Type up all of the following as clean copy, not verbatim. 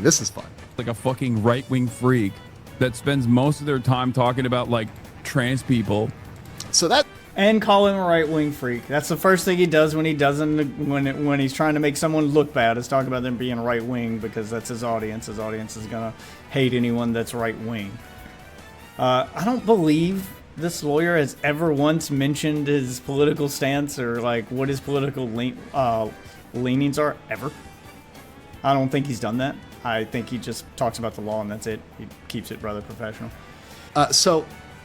This is fun. Like a fucking right-wing freak that spends most of their time talking about like trans people. So that and call him a right-wing freak. That's the first thing he does when when he's trying to make someone look bad, is talk about them being right-wing, because that's his audience. His audience is gonna hate anyone that's right-wing. I don't believe this lawyer has ever once mentioned his political stance or like what his political leanings are, ever. I don't think he's done that. I think he just talks about the law and that's it. He keeps it rather professional. So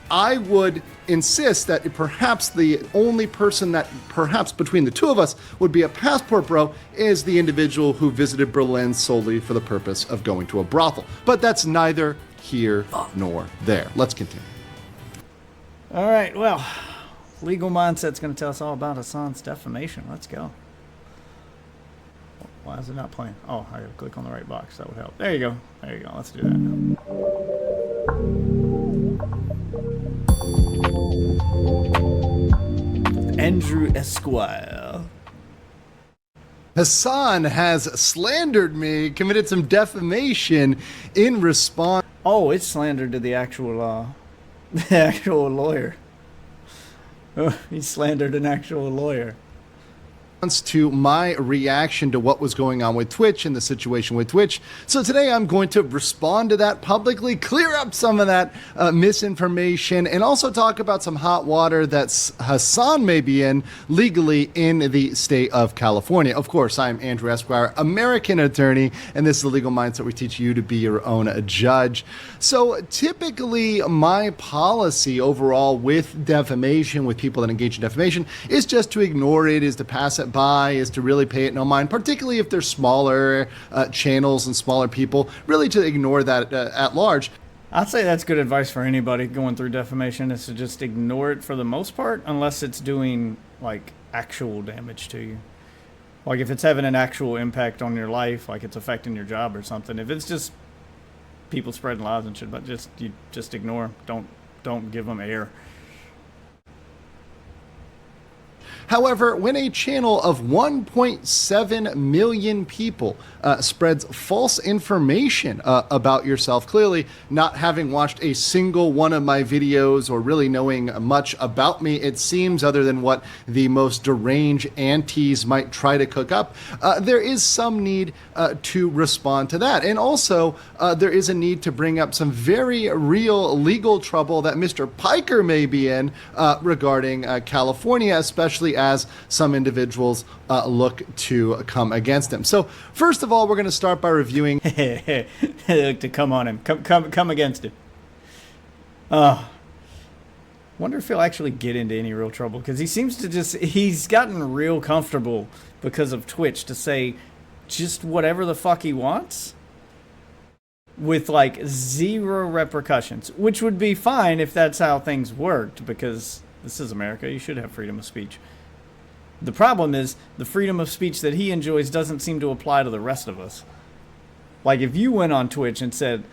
I would insist that perhaps the only person that perhaps between the two of us would be a passport bro is the individual who visited Berlin solely for the purpose of going to a brothel. But that's neither here nor there. Let's continue. All right, well, Legal Mindset's going to tell us all about Hasan's defamation. Let's go. Why is it not playing? Oh, I got to click on the right box. That would help. There you go. There you go. Let's do that now. Andrew Esquire. Hasan has slandered me, committed some defamation in response. Oh, it's slander to the actual lawyer. Oh, he slandered an actual lawyer. To my reaction to what was going on with Twitch and the situation with Twitch. So today I'm going to respond to that publicly, clear up some of that misinformation, and also talk about some hot water that Hasan may be in legally in the state of California. Of course, I'm Andrew Esquire, American attorney, and this is the Legal Mindset where we teach you to be your own judge. So typically my policy overall with defamation, with people that engage in defamation, is just to ignore it, is to pass it by, is to really pay it no mind, particularly if they're smaller channels and smaller people, really to ignore that at large. I'd say that's good advice for anybody going through defamation, is to just ignore it for the most part, unless it's doing like actual damage to you. Like if it's having an actual impact on your life, like it's affecting your job or something. If it's just people spreading lies and shit, but you just ignore them. Don't give them air. However, when a channel of 1.7 million people spreads false information about yourself, clearly not having watched a single one of my videos or really knowing much about me, it seems, other than what the most deranged antis might try to cook up, there is some need to respond to that. And also, there is a need to bring up some very real legal trouble that Mr. Piker may be in regarding California, especially as some individuals look to come against him. So first of all, we're going to start by reviewing. Look to come on him. Come against him. Wonder if he'll actually get into any real trouble, because he seems to he's gotten real comfortable because of Twitch to say just whatever the fuck he wants with like zero repercussions, which would be fine if that's how things worked, because this is America. You should have freedom of speech. The problem is the freedom of speech that he enjoys doesn't seem to apply to the rest of us. Like if you went on Twitch and said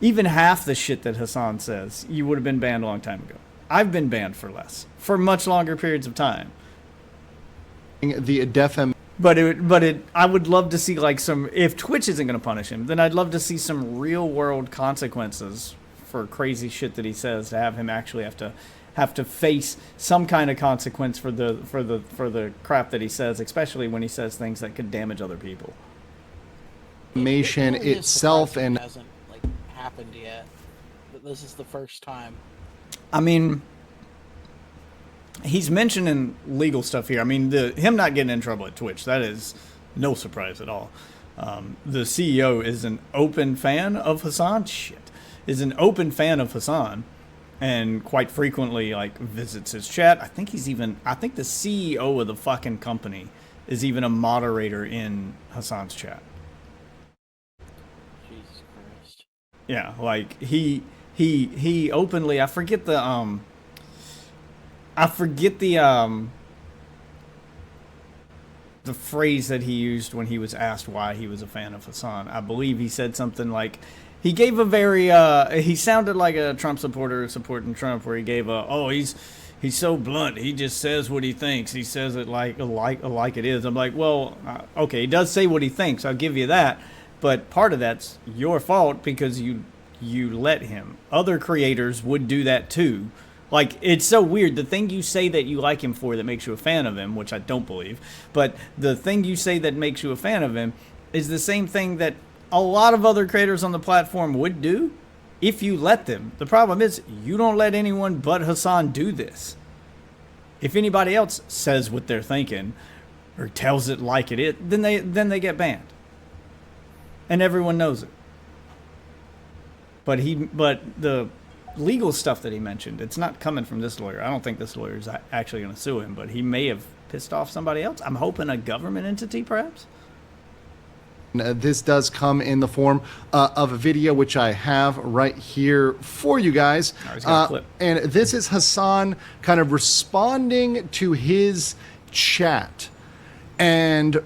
even half the shit that Hasan says, you would have been banned a long time ago. I've been banned for less, for much longer periods of time. The defamation. I would love to see like some, if Twitch isn't going to punish him, then I'd love to see some real world consequences for crazy shit that he says, to have him actually have to face some kind of consequence for the crap that he says, especially when he says things that could damage other people. Defamation itself and hasn't like happened yet. But this is the first time. I mean, he's mentioning legal stuff here. I mean, him not getting in trouble at Twitch, that is no surprise at all. The CEO is an open fan of Hasan. Is an open fan of Hasan, and quite frequently like visits his chat. I think the CEO of the fucking company is even a moderator in Hasan's chat. Jesus Christ. Yeah, like he openly, I forget the phrase that he used when he was asked why he was a fan of Hasan. I believe he said something like, he gave a very, he sounded like a Trump supporter supporting Trump, where he gave he's so blunt. He just says what he thinks. He says it like it is. I'm like, well, okay, he does say what he thinks. I'll give you that. But part of that's your fault because you let him. Other creators would do that too. Like, it's so weird. The thing you say that you like him for that makes you a fan of him, which I don't believe, but the thing you say that makes you a fan of him is the same thing that a lot of other creators on the platform would do if you let them. The problem is you don't let anyone but Hasan do this. If anybody else says what they're thinking or tells it like it is, then they get banned. And everyone knows it. But the legal stuff that he mentioned, it's not coming from this lawyer. I don't think this lawyer is actually going to sue him, but he may have pissed off somebody else. I'm hoping a government entity, perhaps. This does come in the form of a video, which I have right here for you guys. He's got a clip. And this is Hasan kind of responding to his chat and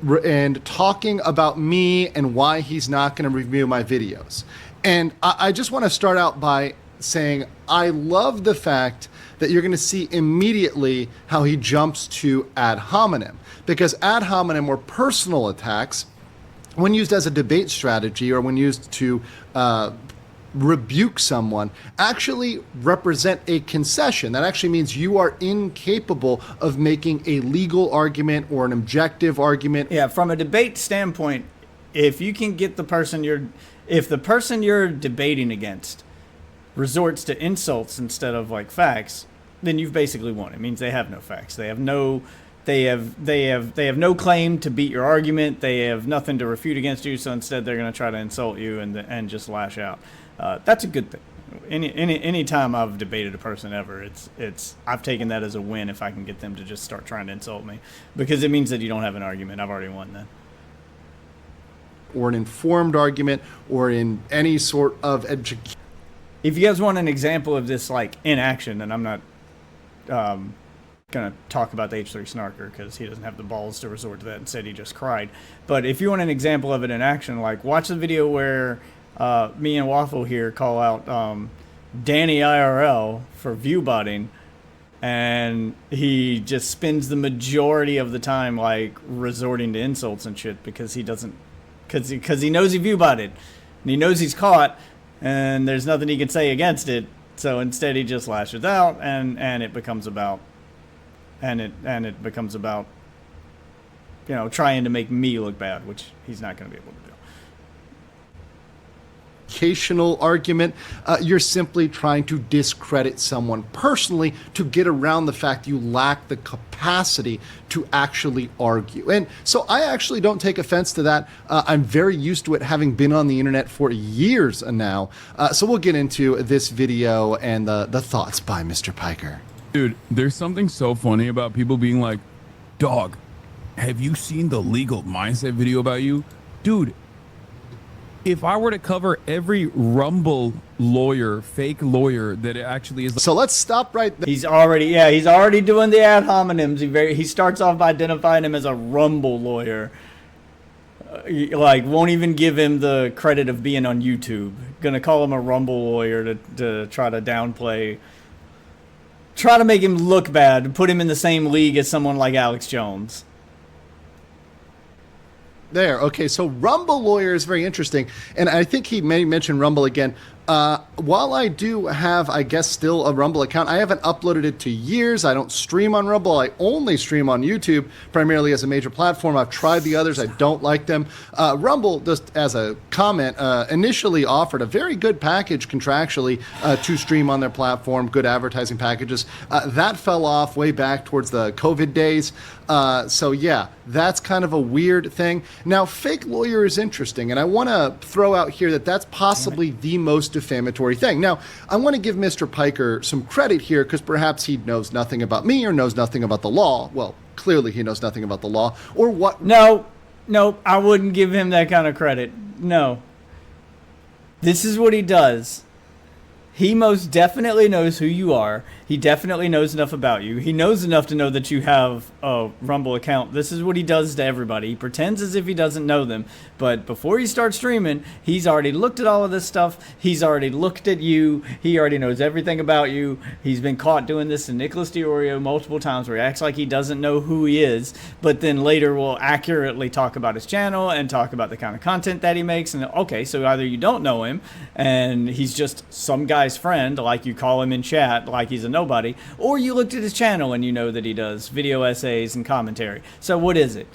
talking about me and why he's not going to review my videos. And I just want to start out by saying I love the fact that you're going to see immediately how he jumps to ad hominem, because ad hominem or personal attacks, when used as a debate strategy or when used to rebuke someone, actually represent a concession. That actually means you are incapable of making a legal argument or an objective argument. Yeah, from a debate standpoint, if you can get the person you're debating against resorts to insults instead of like facts, then you've basically won. It means they have no facts. They have no claim to beat your argument. They have nothing to refute against you. So instead, they're going to try to insult you and just lash out. That's a good thing. Any time I've debated a person ever, I've taken that as a win if I can get them to just start trying to insult me, because it means that you don't have an argument. I've already won then. Or an informed argument, or in any sort of education. If you guys want an example of this, like in action, and I'm not gonna talk about the H3 snarker because he doesn't have the balls to resort to that. Instead, he just cried. But if you want an example of it in action, like watch the video where me and Waffle here call out Danny IRL for view botting, and he just spends the majority of the time like resorting to insults and shit because he doesn't, because he knows he view botted and he knows he's caught and there's nothing he can say against it. So instead, he just lashes out, and it becomes about. And it becomes about, trying to make me look bad, which he's not going to be able to do. Educational argument, you're simply trying to discredit someone personally to get around the fact you lack the capacity to actually argue. And so I actually don't take offense to that. I'm very used to it, having been on the internet for years now. So we'll get into this video and the thoughts by Mr. Piker. Dude, there's something so funny about people being like, dog, have you seen the legal mindset video about you? Dude, if I were to cover every Rumble lawyer, fake lawyer that it actually is. So let's stop right there. He's already doing the ad hominems. He starts off by identifying him as a Rumble lawyer. Won't even give him the credit of being on YouTube. Gonna call him a Rumble lawyer to try to downplay. Try to make him look bad, put him in the same league as someone like Alex Jones. There. Okay, so Rumble lawyer is very interesting, and I think he may mention Rumble again. While I do have, I guess, still a Rumble account, I haven't uploaded it to years. I don't stream on Rumble. I only stream on YouTube, primarily as a major platform. I've tried the others. I don't like them. Rumble, just as a comment, initially offered a very good package contractually to stream on their platform, good advertising packages. That fell off way back towards the COVID days. So yeah, that's kind of a weird thing. Now, fake lawyer is interesting, and I want to throw out here that that's possibly the most defamatory thing. Now, I want to give Mr. Piker some credit here, because perhaps he knows nothing about me or knows nothing about the law. Well, clearly he knows nothing about the law or what. No, I wouldn't give him that kind of credit. No. This is what he does. He most definitely knows who you are. He definitely knows enough about you. He knows enough to know that you have a Rumble account. This is what he does to everybody. He pretends as if he doesn't know them. But before he starts streaming, he's already looked at all of this stuff. He's already looked at you. He already knows everything about you. He's been caught doing this to Nicholas DiOrio multiple times where he acts like he doesn't know who he is, but then later will accurately talk about his channel and talk about the kind of content that he makes. And okay, so either you don't know him and he's just some guy's friend, like you call him in chat, like he's a nobody, or you looked at his channel and you know that he does video essays and commentary. So what is it?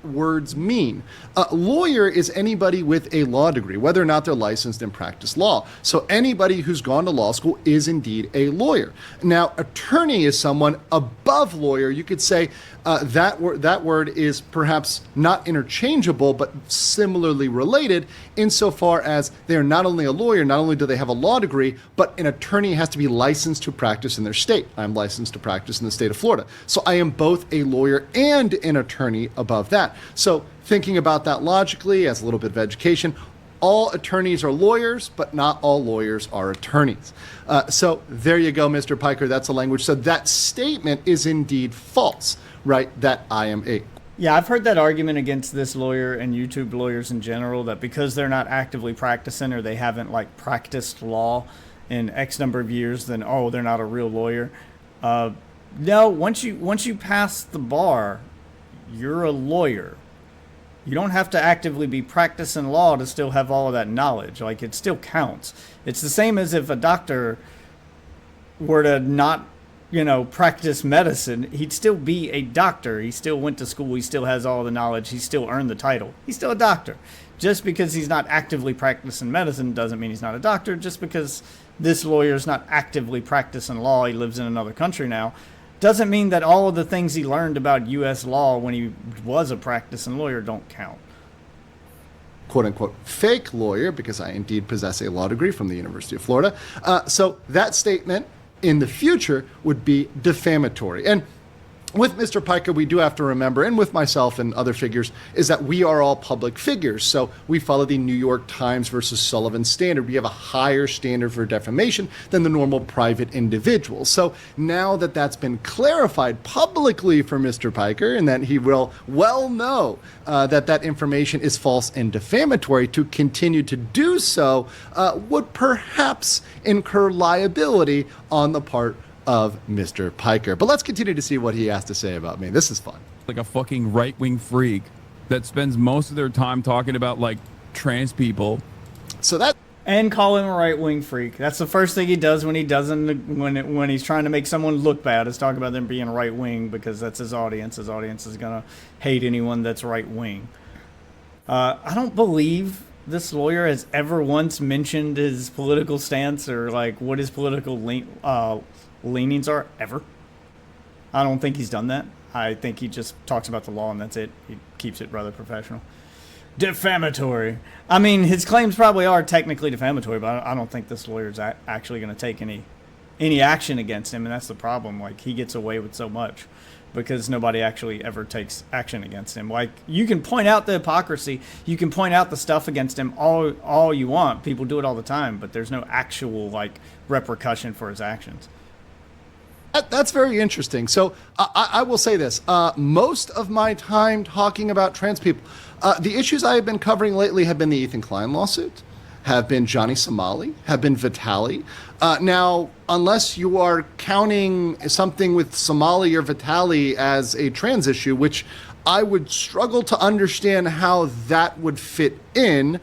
Words mean. A lawyer is anybody with a law degree, whether or not they're licensed and practice law. So anybody who's gone to law school is indeed a lawyer. Now, attorney is someone above lawyer. You could say that word is perhaps not interchangeable, but similarly related insofar as they are not only a lawyer, not only do they have a law degree, but an attorney has to be licensed to practice in their state. I'm licensed to practice in the state of Florida. So I am both a lawyer and an attorney above that. So thinking about that logically as a little bit of education, all attorneys are lawyers, but not all lawyers are attorneys. So there you go, Mr. Piker. That's a language. So that statement is indeed false, right? That I am a... Yeah, I've heard that argument against this lawyer and YouTube lawyers in general, that because they're not actively practicing or they haven't like practiced law in X number of years, then, oh, they're not a real lawyer. No, once you pass the bar, you're a lawyer. You don't have to actively be practicing law to still have all of that knowledge. Like, it still counts. It's the same as if a doctor were to not, practice medicine. He'd still be a doctor. He still went to school. He still has all the knowledge. He still earned the title. He's still a doctor. Just because he's not actively practicing medicine doesn't mean he's not a doctor. Just because this lawyer's not actively practicing law, he lives in another country now, doesn't mean that all of the things he learned about U.S. law when he was a practicing lawyer don't count. Quote unquote fake lawyer, because I indeed possess a law degree from the University of Florida. So that statement in the future would be defamatory. And with Mr. Piker, we do have to remember, and with myself and other figures, is that we are all public figures. So we follow the New York Times versus Sullivan standard. We have a higher standard for defamation than the normal private individual. So now that that's been clarified publicly for Mr. Piker, and that he will well know that information is false and defamatory, to continue to do so would perhaps incur liability on the part of Mr. Piker. But let's continue to see what he has to say about me. This is fun. Like a fucking right-wing freak that spends most of their time talking about like trans people. So that... And call him a right-wing freak. That's the first thing he does when when he's trying to make someone look bad, is talk about them being right-wing, because that's his audience. His audience is going to hate anyone that's right-wing. I don't believe this lawyer has ever once mentioned his political stance or like what his political leanings are, ever. I don't think he's done that. I think he just talks about the law and that's it. He keeps it rather professional. Defamatory. I mean, his claims probably are technically defamatory, but I don't think this lawyer's actually going to take any action against him, and that's the problem. Like, he gets away with so much because nobody actually ever takes action against him. Like, you can point out the hypocrisy, you can point out the stuff against him all you want. People do it all the time, but there's no actual like repercussion for his actions. That's very interesting. So I will say this. Most of my time talking about trans people, the issues I have been covering lately have been the Ethan Klein lawsuit, have been Johnny Somali, have been Vitali. Now, unless you are counting something with Somali or Vitali as a trans issue, which I would struggle to understand how that would fit in,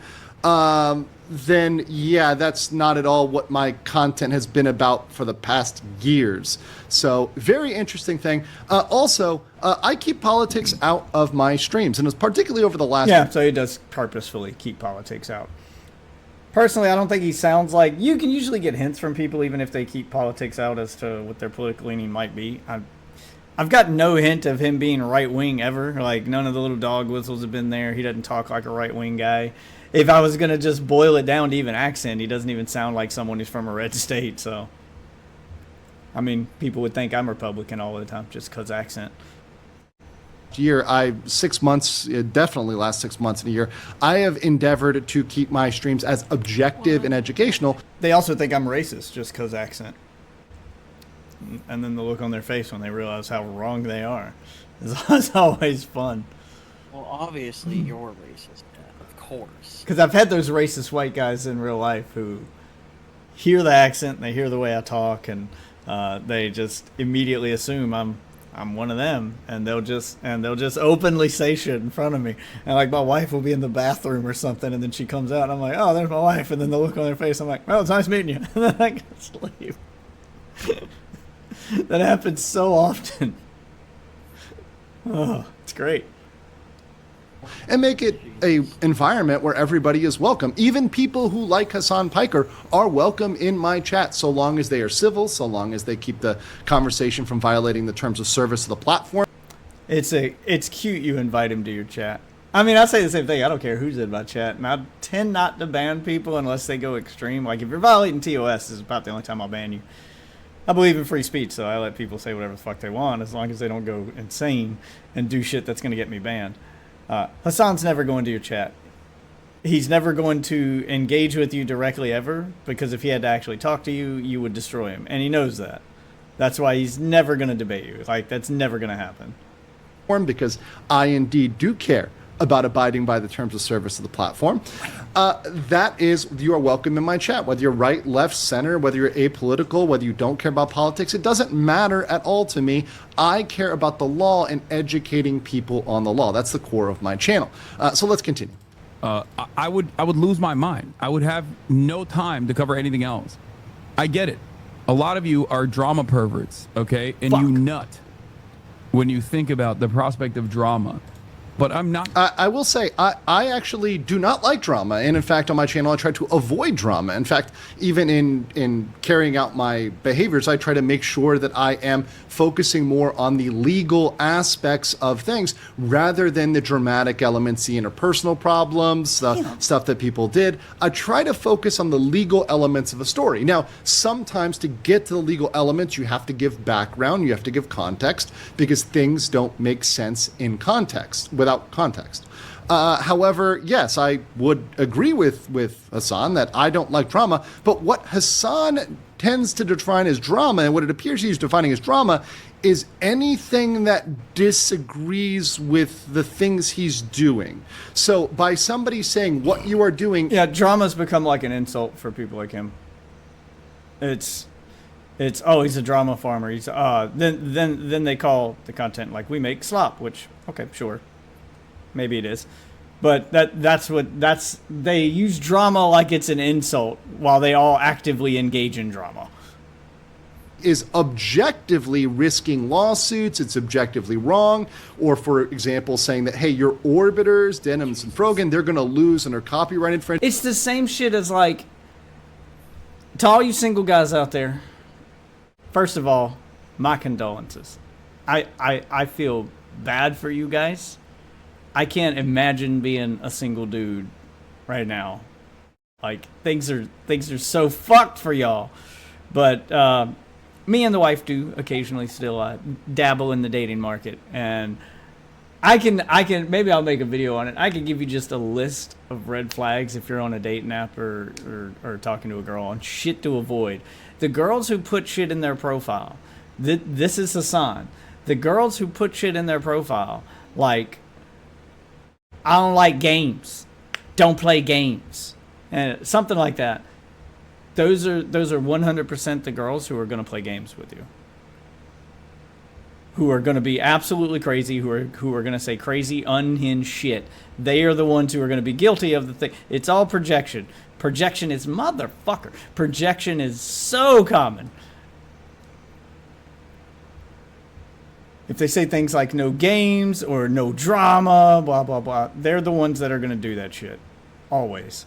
then yeah, that's not at all what my content has been about for the past years. So very interesting thing. Also, I keep politics out of my streams, and it's particularly over the last... Yeah, so he does purposefully keep politics out. Personally, I don't think he sounds like... You can usually get hints from people even if they keep politics out as to what their political leaning might be. I've got no hint of him being right-wing ever. Like, none of the little dog whistles have been there. He doesn't talk like a right-wing guy. If I was going to just boil it down to even accent, he doesn't even sound like someone who's from a red state. So, I mean, people would think I'm Republican all the time just because accent. year, 6 months, definitely last 6 months and a year, I have endeavored to keep my streams as objective and educational. They also think I'm racist just because accent. And then the look on their face when they realize how wrong they are is always fun. Well, obviously you're racist, of course. Because I've had those racist white guys in real life who hear the accent, and they hear the way I talk, and they just immediately assume I'm one of them, and they'll just openly say shit in front of me. And like my wife will be in the bathroom or something, and then she comes out, and I'm like, oh, there's my wife, and then the look on their face, I'm like, well, it's nice meeting you, and then I just leave. That happens so often. Oh, it's great. And make it a environment where everybody is welcome. Even people who like Hasan Piker are welcome in my chat, so long as they are civil, so long as they keep the conversation from violating the terms of service of the platform. It's cute you invite him to your chat. I mean, I say the same thing. I don't care who's in my chat, and I tend not to ban people unless they go extreme. Like if you're violating TOS, is about the only time I'll ban you. I believe in free speech, so I let people say whatever the fuck they want, as long as they don't go insane and do shit that's going to get me banned. Hasan's never going to your chat. He's never going to engage with you directly ever, because if he had to actually talk to you, you would destroy him. And he knows that. That's why he's never going to debate you. Like, that's never going to happen. Because I indeed do care about abiding by the terms of service of the platform. That is, you are welcome in my chat, whether you're right, left, center, whether you're apolitical, whether you don't care about politics. It doesn't matter at all to me. I care about the law and educating people on the law. That's the core of my channel. So let's continue. I would lose my mind. I would have no time to cover anything else. I get it. A lot of you are drama perverts, okay? And you nut when you think about the prospect of drama. But I'm not. I will say, I actually do not like drama. And in fact, on my channel, I try to avoid drama. In fact, even in carrying out my behaviors, I try to make sure that I am focusing more on the legal aspects of things rather than the dramatic elements, the interpersonal problems, stuff that people did. I try to focus on the legal elements of a story. Now, sometimes to get to the legal elements, you have to give background, you have to give context, because things don't make sense in context, without context. However, yes, I would agree with Hasan that I don't like drama, but what Hasan tends to define as drama, and what it appears he's defining as drama, is anything that disagrees with the things he's doing. So by somebody saying what you are doing... Yeah, drama's become like an insult for people like him. It's oh, he's a drama farmer. He's then they call the content like we make slop, which okay, sure. Maybe it is. But they use drama like it's an insult while they all actively engage in drama. Is objectively risking lawsuits, it's objectively wrong, or for example saying that, hey, your orbiters, Denims and Frogan, they're going to lose under copyright infringement. It's the same shit as like, to all you single guys out there, first of all, my condolences. I feel bad for you guys. I can't imagine being a single dude right now. Like things are so fucked for y'all. But me and the wife do occasionally still dabble in the dating market, and I can maybe I'll make a video on it. I can give you just a list of red flags if you're on a dating app or talking to a girl, on shit to avoid. The girls who put shit in their profile, this is Hasan. The girls who put shit in their profile, like, I don't like games, don't play games, and something like that. Those are 100% the girls who are going to play games with you, who are going to be absolutely crazy, who are going to say crazy, unhinged shit. They are the ones who are going to be guilty of the thing. It's all projection. Projection is motherfucker. Projection is so common. If they say things like no games or no drama, blah, blah, blah, they're the ones that are going to do that shit. Always.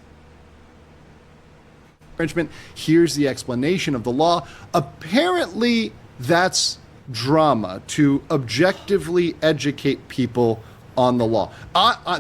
Here's the explanation of the law. Apparently, that's drama, to objectively educate people on the law.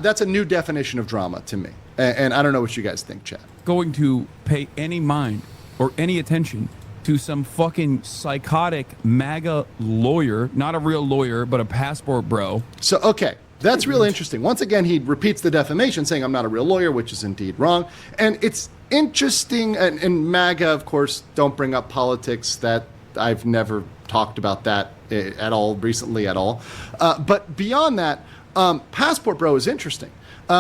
That's a new definition of drama to me. And I don't know what you guys think, Chad. Going to pay any mind or any attention to to some fucking psychotic MAGA lawyer, not a real lawyer, but a passport bro. So, okay, that's really interesting. Once again, he repeats the defamation, saying I'm not a real lawyer, which is indeed wrong. And it's interesting, and MAGA, of course, don't bring up politics. That I've never talked about that at all recently at all. But beyond that, passport bro is interesting.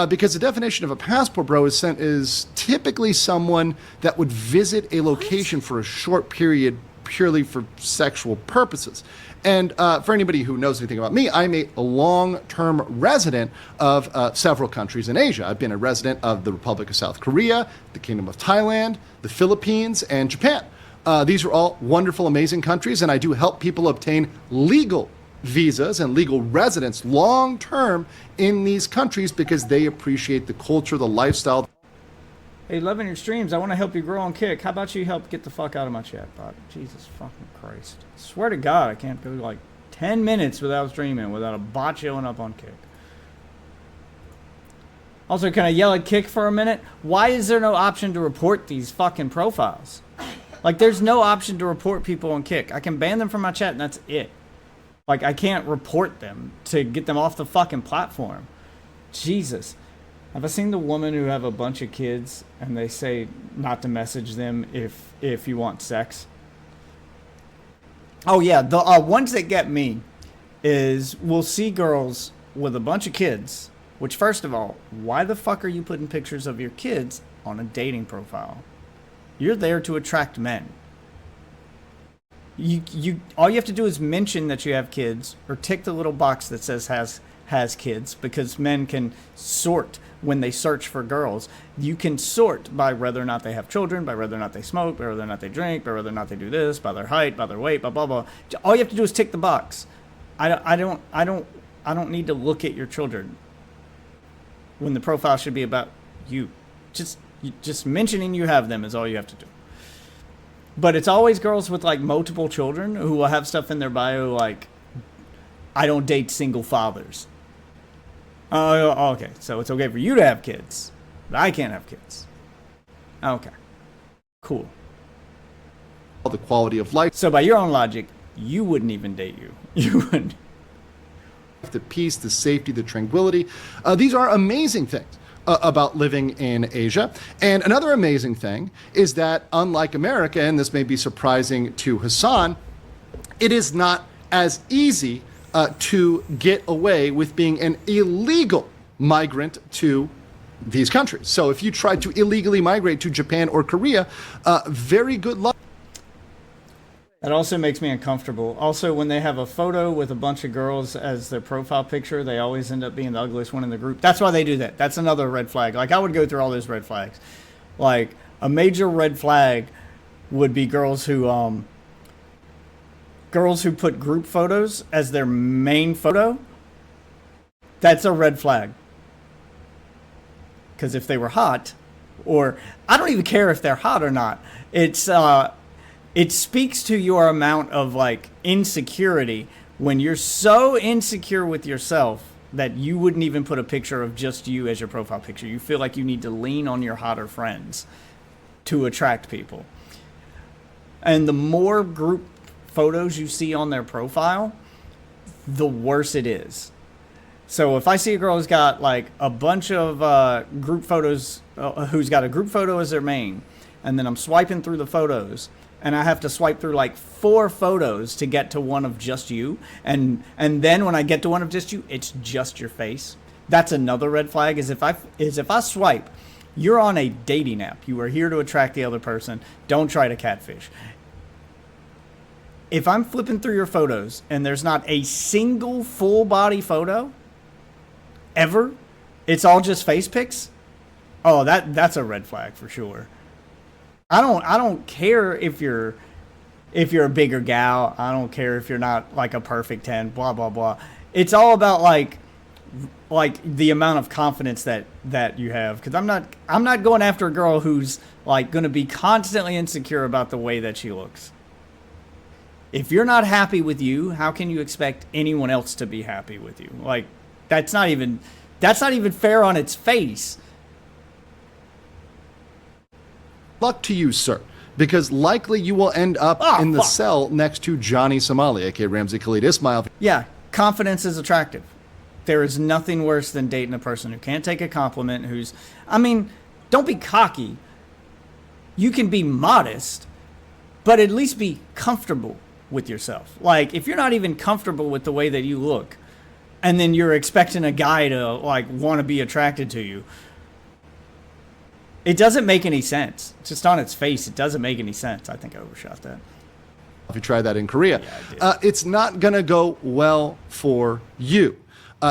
Because the definition of a passport bro is typically someone that would visit a location for a short period purely for sexual purposes. And for anybody who knows anything about me, I'm a long-term resident of several countries in Asia. I've been a resident of the Republic of South Korea, the Kingdom of Thailand, the Philippines, and Japan. These are all wonderful, amazing countries, and I do help people obtain legal visas and legal residence long-term in these countries because they appreciate the culture, the lifestyle. Hey, loving your streams. I want to help you grow on Kick. How about you help get the fuck out of my chat bot? Jesus fucking Christ. I swear to God, I can't go like 10 minutes without streaming, without a bot showing up on Kick. Also, can I yell at Kick for a minute? Why is there no option to report these fucking profiles? Like, there's no option to report people on Kick. I can ban them from my chat and that's it. Like, I can't report them to get them off the fucking platform. Jesus. Have I seen the woman who have a bunch of kids and they say not to message them if you want sex? Oh, yeah. The ones that get me is we'll see girls with a bunch of kids, which, first of all, why the fuck are you putting pictures of your kids on a dating profile? You're there to attract men. All you have to do is mention that you have kids or tick the little box that says has kids, because men can sort when they search for girls. You can sort by whether or not they have children, by whether or not they smoke, by whether or not they drink, by whether or not they do this, by their height, by their weight, blah blah blah. All you have to do is tick the box. I don't need to look at your children when the profile should be about you. Just mentioning you have them is all you have to do. But it's always girls with like multiple children who will have stuff in their bio like, I don't date single fathers. Oh, okay. So it's okay for you to have kids, but I can't have kids. Okay. Cool. The quality of life. So by your own logic, you wouldn't even date you. You wouldn't. The peace, the safety, the tranquility. These are amazing things about living in Asia. And another amazing thing is that, unlike America, and this may be surprising to Hasan, it is not as easy to get away with being an illegal migrant to these countries. So if you try to illegally migrate to Japan or Korea, very good luck. That also makes me uncomfortable. Also, when they have a photo with a bunch of girls as their profile picture, they always end up being the ugliest one in the group. That's why they do that. That's another red flag. Like, I would go through all those red flags. Like, a major red flag would be girls who put group photos as their main photo. That's a red flag. Because if they were hot, or I don't even care if they're hot or not, it speaks to your amount of like insecurity when you're so insecure with yourself that you wouldn't even put a picture of just you as your profile picture. You feel like you need to lean on your hotter friends to attract people. And the more group photos you see on their profile, the worse it is. So if I see a girl who's got like a bunch of group photos, who's got a group photo as their main, and then I'm swiping through the photos, and I have to swipe through like 4 photos to get to one of just you, and then when I get to one of just you, it's just your face. That's another red flag. Is if I swipe, you're on a dating app. You are here to attract the other person. Don't try to catfish. If I'm flipping through your photos and there's not a single full body photo ever, it's all just face pics. Oh, that's a red flag for sure. I don't care if you're a bigger gal. I don't care if you're not like a perfect 10, blah blah blah. It's all about like the amount of confidence that you have, cuz I'm not going after a girl who's like going to be constantly insecure about the way that she looks. If you're not happy with you, how can you expect anyone else to be happy with you? Like, that's not even fair on its face. Luck to you, sir, because likely you will end up in the cell next to Johnny Somali, aka Ramsey Khalid Ismail. Yeah, confidence is attractive. There is nothing worse than dating a person who can't take a compliment, I mean, don't be cocky. You can be modest, but at least be comfortable with yourself. Like, if you're not even comfortable with the way that you look, and then you're expecting a guy to, like, want to be attracted to you, it doesn't make any sense. Just on its face, it doesn't make any sense. I think I overshot that. If you try that in Korea, Yeah, it's not going to go well for you.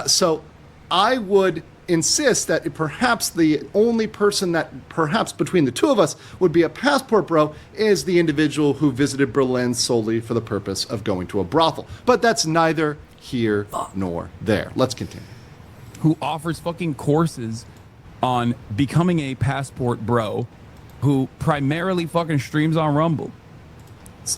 So I would insist that perhaps the only person that perhaps between the two of us would be a passport bro is the individual who visited Berlin solely for the purpose of going to a brothel. But that's neither here nor there. Let's continue. Who offers fucking courses on becoming a passport bro, who primarily fucking streams on Rumble.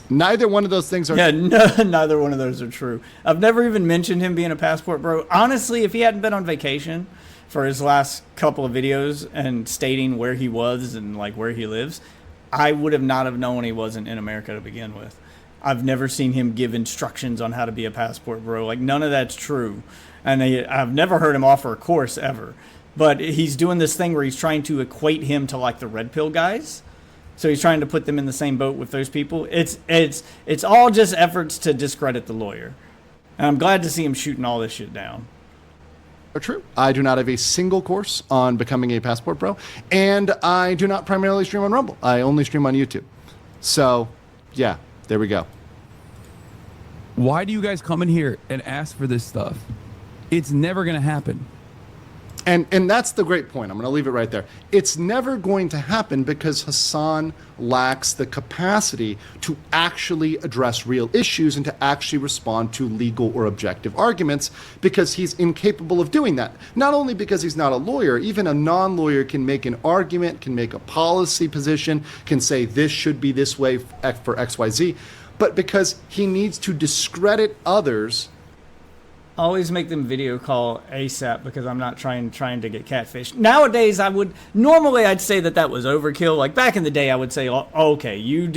Neither one of those things are. Yeah, neither one of those are true. I've never even mentioned him being a passport bro. Honestly, if he hadn't been on vacation for his last couple of videos and stating where he was and like where he lives, I would have not have known he wasn't in America to begin with. I've never seen him give instructions on how to be a passport bro. Like, none of that's true. And I've never heard him offer a course ever. But he's doing this thing where he's trying to equate him to like the red pill guys. So he's trying to put them in the same boat with those people. It's all just efforts to discredit the lawyer. And I'm glad to see him shooting all this shit down. Are true. I do not have a single course on becoming a passport bro, and I do not primarily stream on Rumble. I only stream on YouTube. So, yeah, there we go. Why do you guys come in here and ask for this stuff? It's never going to happen. And that's the great point. I'm going to leave it right there. It's never going to happen because Hasan lacks the capacity to actually address real issues and to actually respond to legal or objective arguments, because he's incapable of doing that. Not only because he's not a lawyer, even a non-lawyer can make an argument, can make a policy position, can say this should be this way for XYZ, but because he needs to discredit others. Always make them video call ASAP because I'm not trying to get catfished. Nowadays, I'd say that was overkill. Like back in the day, I would say, oh, okay, you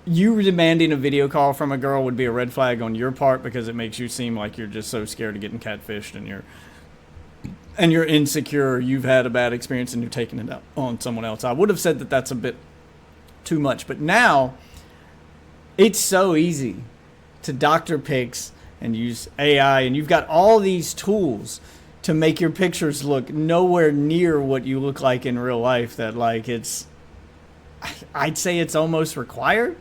demanding a video call from a girl would be a red flag on your part because it makes you seem like you're just so scared of getting catfished and you're insecure. You've had a bad experience and you're taking it out on someone else. I would have said that that's a bit too much, but now it's so easy to doctor pics and use AI, and you've got all these tools to make your pictures look nowhere near what you look like in real life, that like I'd say it's almost required.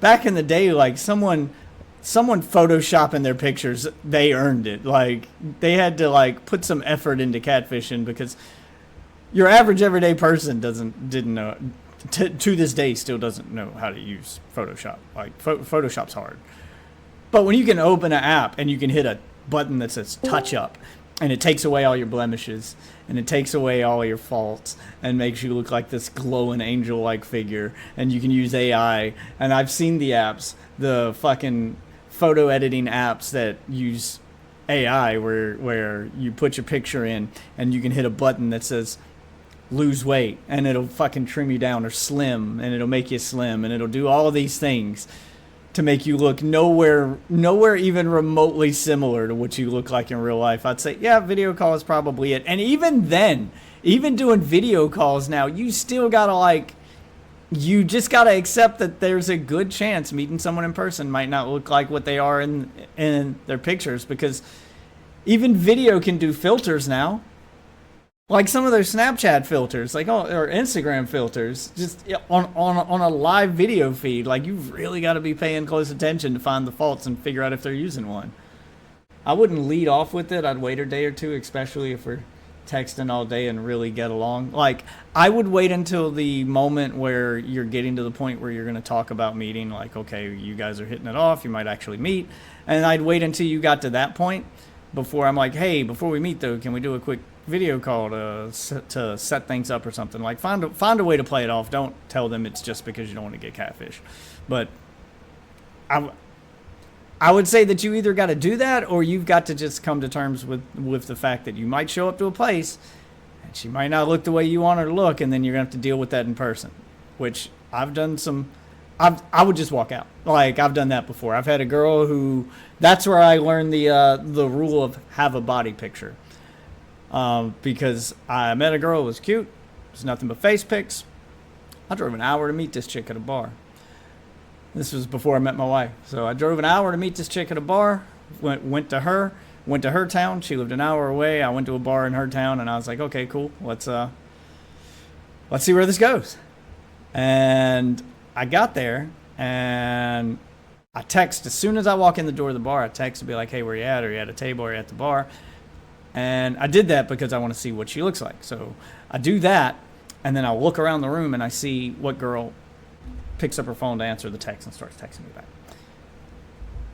Back in the day, like someone photoshopping their pictures, they earned it. Like they had to like put some effort into catfishing, because your average everyday person didn't know to this day still doesn't know how to use Photoshop. Like Photoshop's hard. But when you can open an app and you can hit a button that says touch up, and it takes away all your blemishes and it takes away all your faults and makes you look like this glowing angel-like figure, and you can use AI. And I've seen the apps, the fucking photo editing apps that use AI where you put your picture in and you can hit a button that says lose weight and it'll fucking trim you down, or slim and it'll make you slim, and it'll do all of these things to make you look nowhere even remotely similar to what you look like in real life. I'd say, yeah, video call is probably it. And even then, even doing video calls now, you still gotta you just gotta accept that there's a good chance meeting someone in person might not look like what they are in their pictures, because even video can do filters now. Like some of their Snapchat filters, or Instagram filters, just on a live video feed. Like, you've really got to be paying close attention to find the faults and figure out if they're using one. I wouldn't lead off with it. I'd wait a day or two, especially if we're texting all day and really get along. Like, I would wait until the moment where you're getting to the point where you're going to talk about meeting. Like, okay, you guys are hitting it off. You might actually meet. And I'd wait until you got to that point before I'm like, hey, before we meet, though, can we do a quick video call to set things up or something? Like, find a way to play it off. Don't tell them it's just because you don't want to get catfish. But I would say that you either got to do that, or you've got to just come to terms with the fact that you might show up to a place and she might not look the way you want her to look, and then you're gonna have to deal with that in person, which I've done some. I would just walk out. Like, I've done that before. I've had a girl who. That's where I learned the rule of have a body picture. Because I met a girl who was cute. There's nothing but face pics. I drove an hour to meet this chick at a bar. This was before I met my wife. So I drove an hour to meet this chick at a bar. Went to her town. She lived an hour away. I went to a bar in her town, and I was like, okay, cool. Let's see where this goes. And I got there, and I text as soon as I walk in the door of the bar. I text to be like, hey, where you at? Are you at a table? Are you at the bar? And I did that because I want to see what she looks like. So I do that, and then I look around the room, and I see what girl picks up her phone to answer the text and starts texting me back.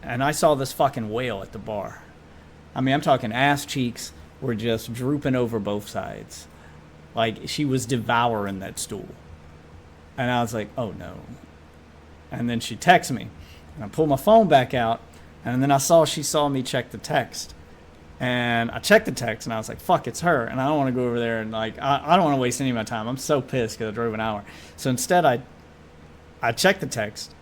And I saw this fucking whale at the bar. I mean, I'm talking ass cheeks were just drooping over both sides. Like, she was devouring that stool. And I was like, oh no. And then she texts me. And I pull my phone back out. And then she saw me check the text. And I checked the text, and I was like, fuck, it's her. And I don't want to go over there and, like, I don't want to waste any of my time. I'm so pissed because I drove an hour. So instead, I checked the text.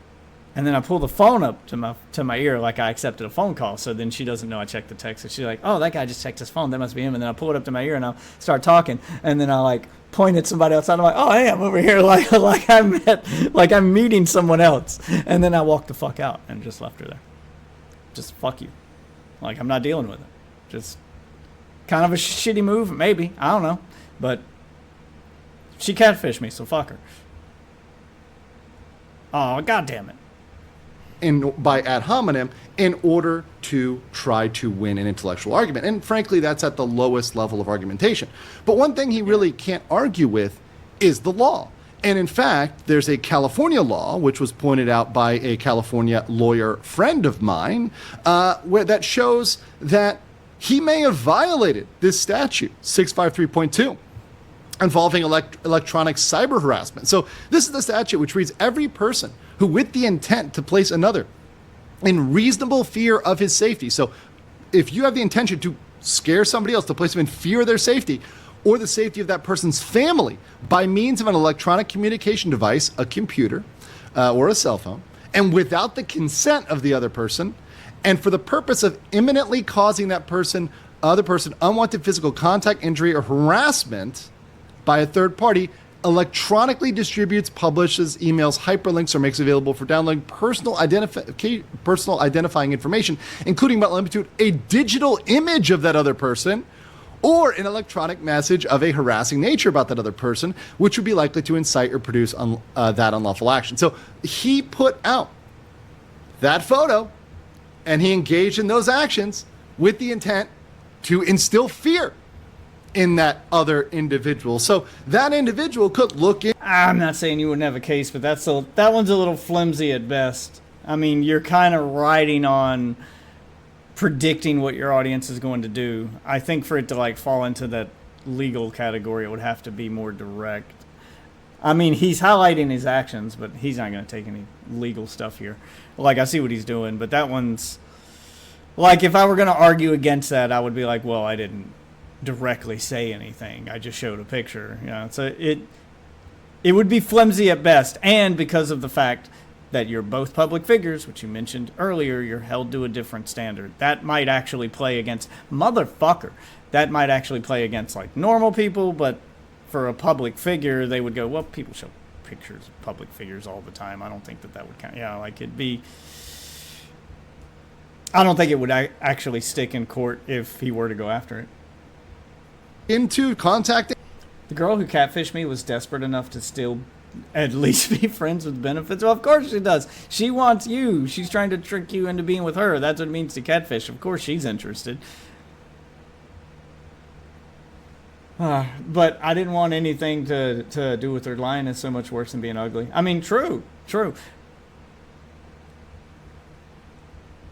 And then I pull the phone up to my ear like I accepted a phone call. So then she doesn't know I checked the text. So she's like, oh, that guy just checked his phone. That must be him. And then I pull it up to my ear, and I start talking. And then I, like, point at somebody else. I'm like, oh, hey, I'm over here like I'm meeting someone else. And then I walked the fuck out and just left her there. Just fuck you. Like, I'm not dealing with it. Just kind of a shitty move, maybe. I don't know. But she catfished me, so fuck her. Oh, God damn it. By ad hominem in order to try to win an intellectual argument. And frankly, that's at the lowest level of argumentation. But one thing he really can't argue with is the law. And in fact, there's a California law, which was pointed out by a California lawyer friend of mine, where that shows that he may have violated this statute, 653.2. involving electronic cyber harassment. So this is the statute which reads, every person who with the intent to place another in reasonable fear of his safety. So if you have the intention to scare somebody else, to place them in fear of their safety or the safety of that person's family by means of an electronic communication device, a computer or a cell phone, and without the consent of the other person, and for the purpose of imminently causing that other person unwanted physical contact, injury, or harassment by a third party, electronically distributes, publishes, emails, hyperlinks, or makes available for downloading personal identifying information, including but limited to a digital image of that other person or an electronic message of a harassing nature about that other person, which would be likely to incite or produce that unlawful action. So he put out that photo and he engaged in those actions with the intent to instill fear in that other individual. So that individual could look in. I'm not saying you wouldn't have a case, but that one's a little flimsy at best. I mean, you're kind of riding on predicting what your audience is going to do. I think for it to like fall into that legal category, it would have to be more direct. I mean, he's highlighting his actions, but he's not going to take any legal stuff here. Like, I see what he's doing, but that one's like, if I were going to argue against that, I would be like, well, I didn't directly say anything. I just showed a picture. You know, so it would be flimsy at best. And because of the fact that you're both public figures, which you mentioned earlier, you're held to a different standard. That might actually play against motherfucker. That might actually play against like normal people, but for a public figure, they would go, well, people show pictures of public figures all the time. I don't think that would count. Yeah, like it'd be, I don't think it would actually stick in court if he were to go after it. Into contacting. The girl who catfished me was desperate enough to still at least be friends with benefits. Well, of course she does. She wants you. She's trying to trick you into being with her. That's what it means to catfish. Of course she's interested. But I didn't want anything to do with her. Lying is so much worse than being ugly. I mean, true.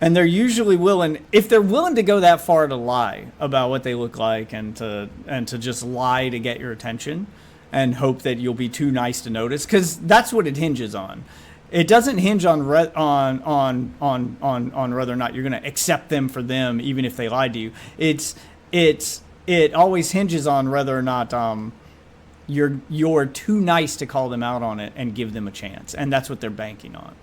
And they're usually willing, if they're willing to go that far to lie about what they look like and to just lie to get your attention and hope that you'll be too nice to notice, because that's what it hinges on. It doesn't hinge on whether or not you're going to accept them for them, even if they lied to you. It always hinges on whether or not you're too nice to call them out on it and give them a chance, and that's what they're banking on.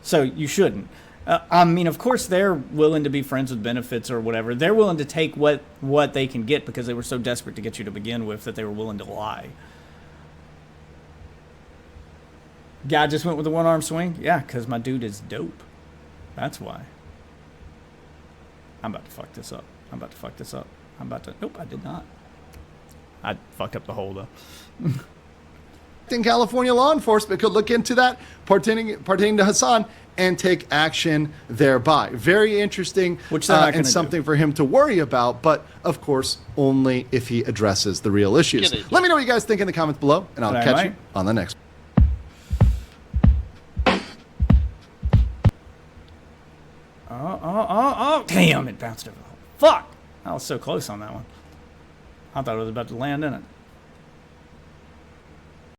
So you shouldn't. I mean, of course, they're willing to be friends with benefits or whatever. They're willing to take what they can get because they were so desperate to get you to begin with that they were willing to lie. Guy just went with the one-arm swing? Yeah, because my dude is dope. That's why. I'm about to fuck this up. Nope, I did not. I fucked up the hole, though. In California law enforcement could look into that pertaining to Hasan and take action thereby. Very interesting, Which they're not gonna and something for him to worry about, but of course only if he addresses the real issues. Get it. Let me know what you guys think in the comments below, and I'll catch you on the next one. Oh, damn, it bounced over the hole. Fuck! I was so close on that one. I thought I was about to land in it.